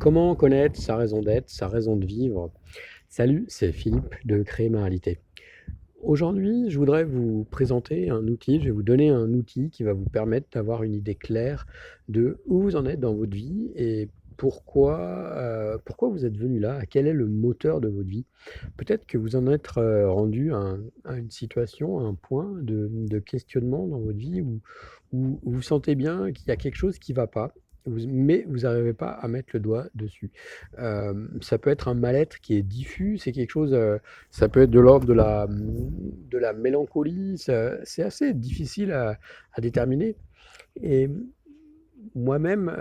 Comment connaître sa raison d'être, sa raison de vivre? Salut, c'est Philippe de Créer ma réalité. Aujourd'hui, je voudrais vous présenter un outil, je vais vous donner un outil qui va vous permettre d'avoir une idée claire de où vous en êtes dans votre vie et pourquoi vous êtes venu là, quel est le moteur de votre vie. Peut-être que vous en êtes rendu à une situation, à un point de questionnement dans votre vie où vous sentez bien qu'il y a quelque chose qui ne va pas, mais vous n'arrivez pas à mettre le doigt dessus. Ça peut être un mal-être qui est diffus, c'est quelque chose, ça peut être de l'ordre de la mélancolie, c'est assez difficile à déterminer. Et moi-même,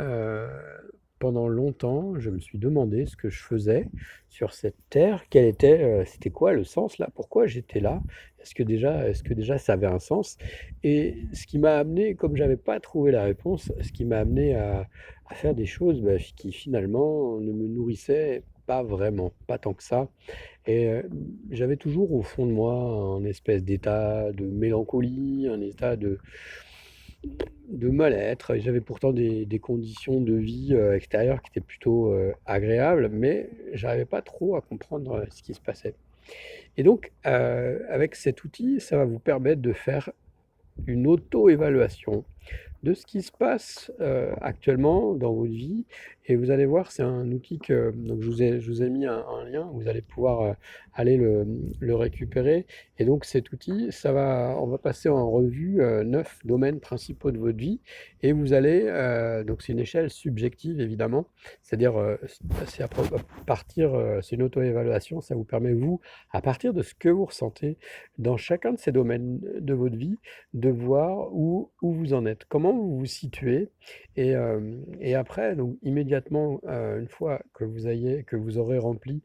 pendant longtemps, je me suis demandé ce que je faisais sur cette terre, c'était quoi le sens là? Pourquoi j'étais là? Est-ce que déjà ça avait un sens? Et ce qui m'a amené, comme j'avais pas trouvé la réponse, ce qui m'a amené à faire des choses, bah, qui finalement ne me nourrissaient pas vraiment, pas tant que ça. Et j'avais toujours au fond de moi un espèce d'état de mélancolie, un état de mal-être. Et j'avais pourtant des conditions de vie extérieures qui étaient plutôt agréables, mais j'arrivais pas trop à comprendre ce qui se passait. Et donc, avec cet outil, ça va vous permettre de faire une auto-évaluation de ce qui se passe actuellement dans votre vie. Et vous allez voir, c'est un outil que donc je vous ai mis un lien, vous allez pouvoir aller le récupérer. Et donc cet outil, on va passer en revue 9 domaines principaux de votre vie. Et vous allez, donc c'est une échelle subjective évidemment, c'est-à-dire c'est une auto-évaluation, ça vous permet vous, à partir de ce que vous ressentez dans chacun de ces domaines de votre vie, de voir où vous en êtes, comment vous vous situez. Et après, donc immédiatement, une fois que vous aurez rempli,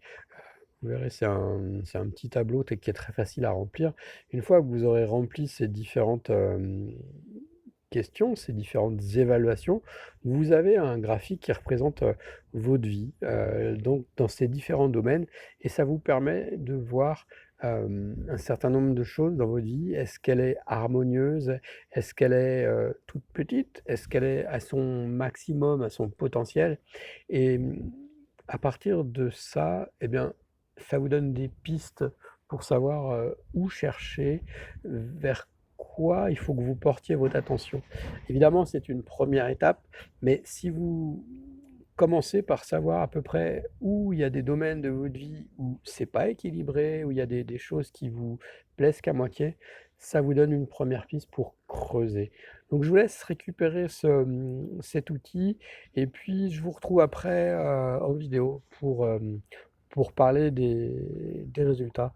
vous verrez, c'est un petit tableau qui est très facile à remplir. Une fois que vous aurez rempli ces différentes questions, ces différentes évaluations, vous avez un graphique qui représente votre vie, donc dans ces différents domaines, et ça vous permet de voir un certain nombre de choses dans votre vie. Est-ce qu'elle est harmonieuse? Est-ce qu'elle est toute petite? Est-ce qu'elle est à son maximum, à son potentiel? Et à partir de ça, eh bien, ça vous donne des pistes pour savoir où chercher, vers quoi il faut que vous portiez votre attention. Évidemment, c'est une première étape, mais si vous commencez par savoir à peu près où il y a des domaines de votre vie où c'est pas équilibré, où il y a des choses qui vous plaisent qu'à moitié, ça vous donne une première piste pour creuser. Donc je vous laisse récupérer cet outil et puis je vous retrouve après en vidéo pour parler des résultats.